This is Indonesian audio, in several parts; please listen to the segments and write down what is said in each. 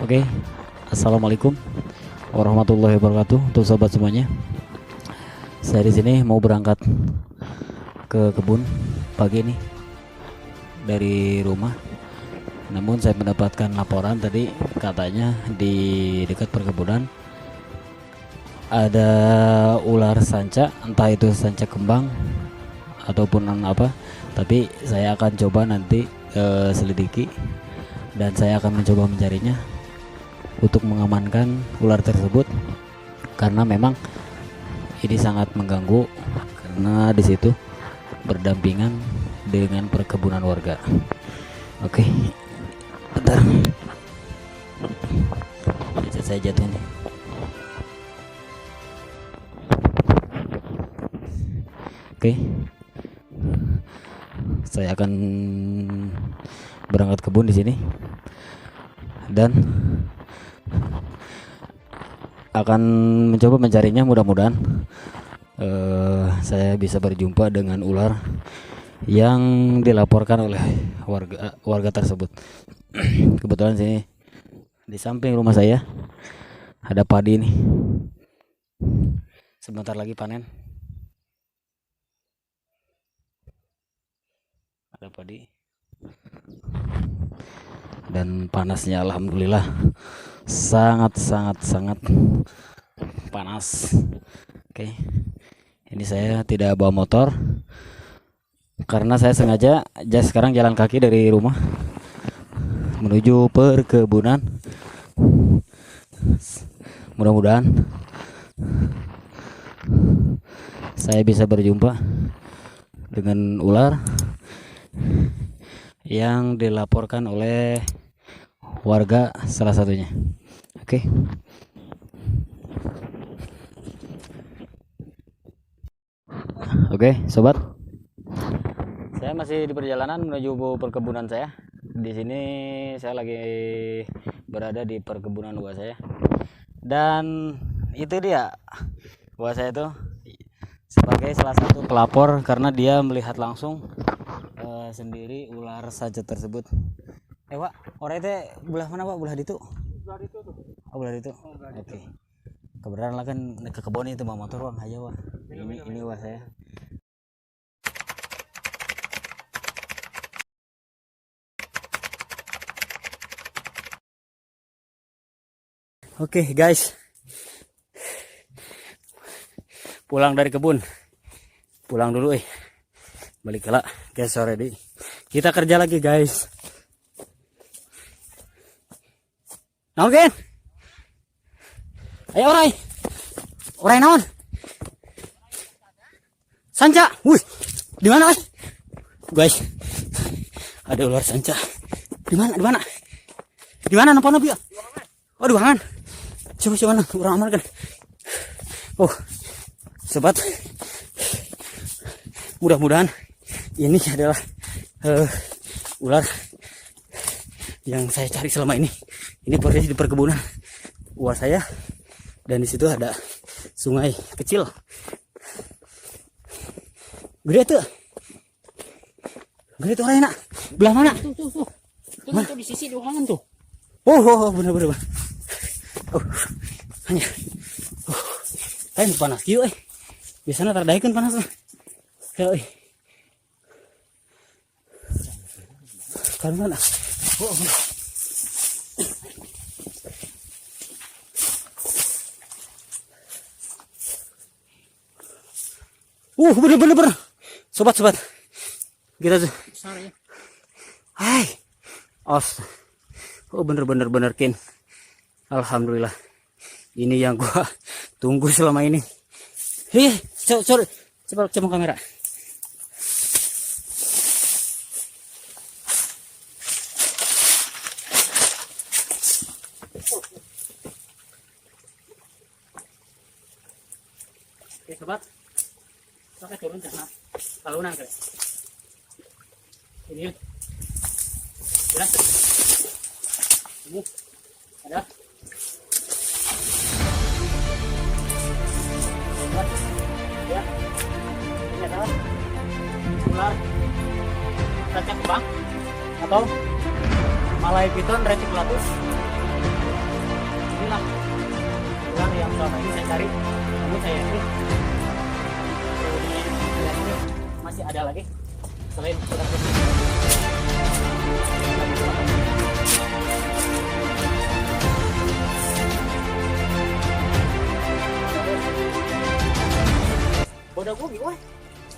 Oke, assalamualaikum warahmatullahi wabarakatuh untuk sobat semuanya. Saya di sini mau berangkat ke kebun pagi ini dari rumah. Namun saya mendapatkan laporan tadi katanya di dekat perkebunan ada ular sanca, entah itu sanca kembang ataupun apa. Tapi saya akan coba nanti selidiki dan saya akan mencoba mencarinya untuk mengamankan ular tersebut, karena memang ini sangat mengganggu karena di situ berdampingan dengan perkebunan warga. Oke, bentar, saya jatuh nih. Oke, saya akan berangkat kebun di sini dan akan mencoba mencarinya. Mudah-mudahan saya bisa berjumpa dengan ular yang dilaporkan oleh warga tersebut. Kebetulan sini di samping rumah saya ada padi nih, sebentar lagi panen. Ada padi dan panasnya alhamdulillah sangat panas. Oke, ini saya tidak bawa motor karena saya sengaja sekarang jalan kaki dari rumah menuju perkebunan. Mudah-mudahan saya bisa berjumpa dengan ular yang dilaporkan oleh warga salah satunya. Oke. Oke, sobat. Saya masih di perjalanan menuju perkebunan saya. Di sini saya lagi berada di perkebunan buah saya. Dan itu dia. Buah saya itu sebagai salah satu pelapor karena dia melihat langsung sendiri ular sanca tersebut. Wak, orang itu belah mana, Pak? Belah itu? Belah itu tuh. Oh, belah itu. Oke. Kebenaran lah kan ke kebun itu bawa motor, Bang, aja, Wak. Ini Wak saya. Oke, guys. Pulang dari kebun. Pulang dulu, balik kelak, guys, sore di. Kita kerja lagi, guys. Oke. Ayo orai naon? Sanca. Wih. Di mana, guys? Ada ular sanca. Di mana? Di mana nampak nabi ya? Oh, di ruangan. Coba mana? Orang aman kan? Oh. Sobat. Mudah-mudahan ini adalah ular yang saya cari selama ini. Ini posisi di perkebunan buah saya dan di situ ada sungai kecil. Gede tuh Rena. Belah mana? Tuh. Tuh di sisi ruangan tuh. Oh, benar. Oh, hanya. Ini panas kieu Biasanya terdaikeun panas mah. Karena bener. Sobat. Kita tuh. Hai. Oh, bener Kin. Alhamdulillah. Ini yang gua tunggu selama ini. Sorry. Coba kamera. Oke, sobat. Pakai turun sana. Talunan kali. Ini. Ya. Ini ada. Ya. Ini adalah ular sanca kembang atau Malaepithon reticulatus. ini saya cari, namun saya yakin ini masih ada lagi selain ular putih. Bodoh gue, wah,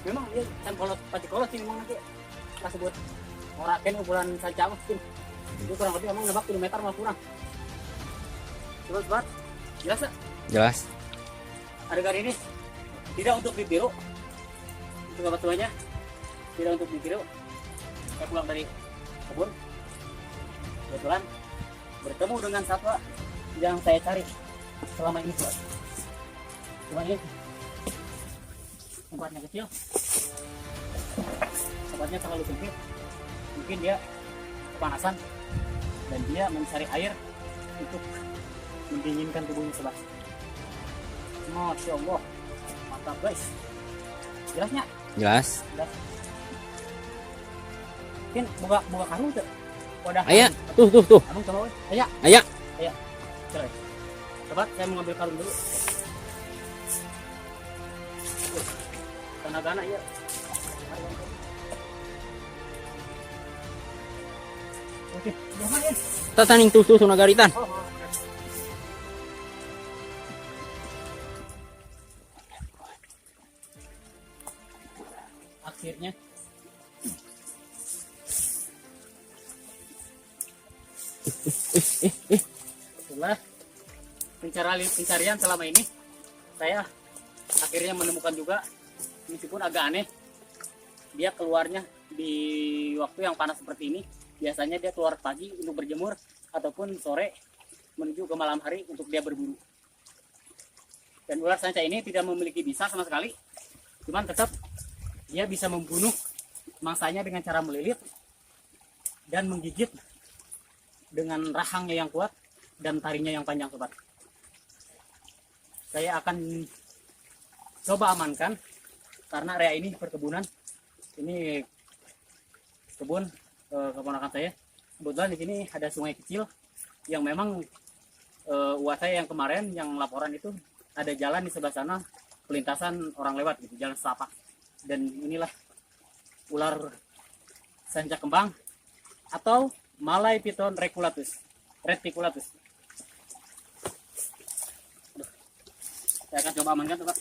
memang dia kan kalau pasti kolot sih memang nanti pas sebut orang kan ukuran saja mungkin itu kurang lebih memang nebak kilometer mah kurang. Terus buat jelas tak? Jelas. Adegan ini tidak untuk dibiru, untuk apa tuanya, tidak untuk dibiru. Saya pulang dari kebun, kebetulan bertemu dengan satwa yang saya cari selama ini. Cuma ini tempatnya kecil, tempatnya terlalu sempit, mungkin dia kepanasan dan dia mencari air untuk mendinginkan tubuhnya sebelah. Masya Allah, mantap guys. Jelasnya? Jelas. Jelas. Mungkin buka karung tuh. Wadah. Ayah, tuh. Abang coba, ayah. Ayah. Coba saya mau ngambil karung dulu. Tenaga anak ya. Oke, jangan ya. Tataning tuh nagaritan. Akhirnya setelah pencarian selama ini saya akhirnya menemukan juga, meskipun agak aneh, dia keluarnya di waktu yang panas seperti ini. Biasanya dia keluar pagi untuk berjemur ataupun sore menuju ke malam hari untuk dia berburu. Dan ular sanca ini tidak memiliki bisa sama sekali, cuman tetap dia bisa membunuh mangsanya dengan cara melilit dan menggigit dengan rahangnya yang kuat dan taringnya yang panjang, sobat. Saya akan coba amankan karena area ini perkebunan, ini kebun keponakan saya. Kebetulan di sini ada sungai kecil yang memang uas saya yang kemarin yang laporan itu ada jalan di sebelah sana, pelintasan orang lewat gitu, jalan setapak. Dan inilah ular sanca kembang atau Malay Python reticulatus. Saya akan coba amankan, Pak.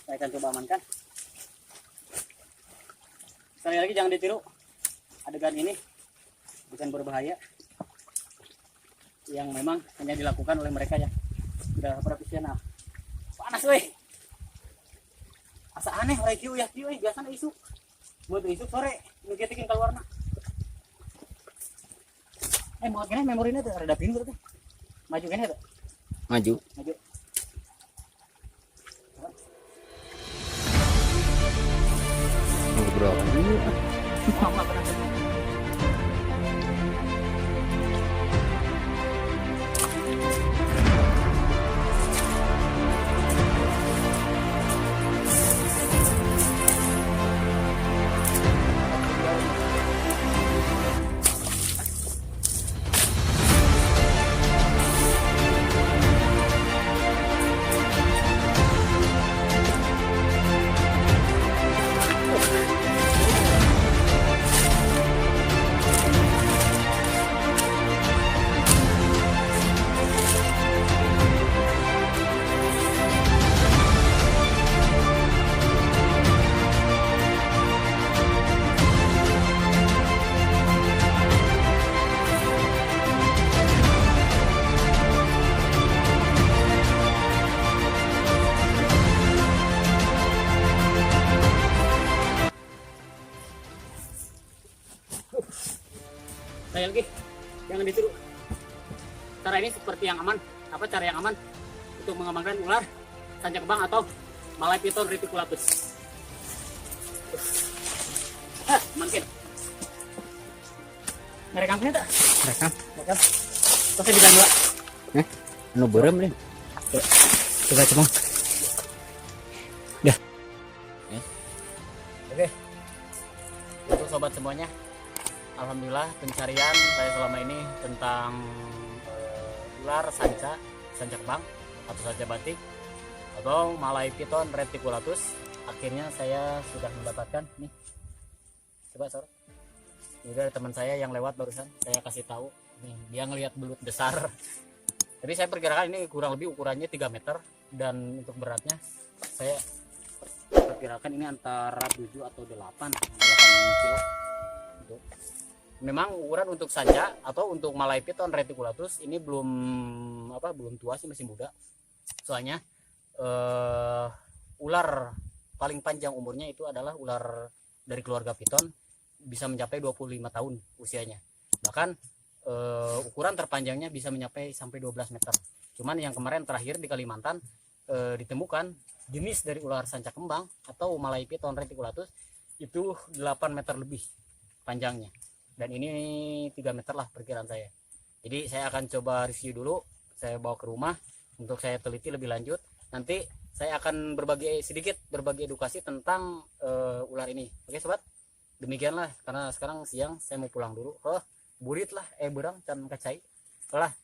Saya akan coba amankan. Sekali lagi jangan ditiru, adegan ini bukan berbahaya, yang memang hanya dilakukan oleh mereka yang sudah profesional. Panas weh, asa aneh orang kieu ya kieu biasanya isu buat isu sore ngegetikin keluar nak. Mau kena memorinya tuh rada pinggir tuh, maju kena tuh, Maju. Ngobrol dulu. Apa pernah ketemu? Saya lagi, jangan ditiru. Cara ini seperti yang aman. Apa cara yang aman untuk mengamankan ular sanca kembang atau Malay Python reticulatus? Mungkin. Merekam ini tak? Rekam. Merekam. Terus saya bilang dua. Anu berem nih. Coba cemong. Dah. Oke. Untuk sobat semuanya, alhamdulillah pencarian saya selama ini tentang ular sanca sanca kembang atau sanca batik atau Malay Python reticulatus. Akhirnya saya sudah mendapatkan nih, coba sor, ini dari teman saya yang lewat barusan, saya kasih tahu nih, dia ngelihat belut besar. Jadi saya perkirakan ini kurang lebih ukurannya 3 meter, dan untuk beratnya saya perkirakan ini antara 7 atau 8 kilo. Gitu. Memang ukuran untuk sanca atau untuk Malay Python reticulatus ini belum tua sih, masih muda. Soalnya ular paling panjang umurnya itu adalah ular dari keluarga Python, bisa mencapai 25 tahun usianya. Bahkan ukuran terpanjangnya bisa mencapai sampai 12 meter. Cuman yang kemarin terakhir di Kalimantan ditemukan jenis dari ular sanca kembang atau Malay Python reticulatus itu 8 meter lebih panjangnya, dan ini 3 meter lah perkiraan saya. Jadi saya akan coba review dulu, saya bawa ke rumah untuk saya teliti lebih lanjut. Nanti saya akan berbagi edukasi tentang ular ini. Oke sobat, demikianlah, karena sekarang siang saya mau pulang dulu. Burit lah berang can kacai lah.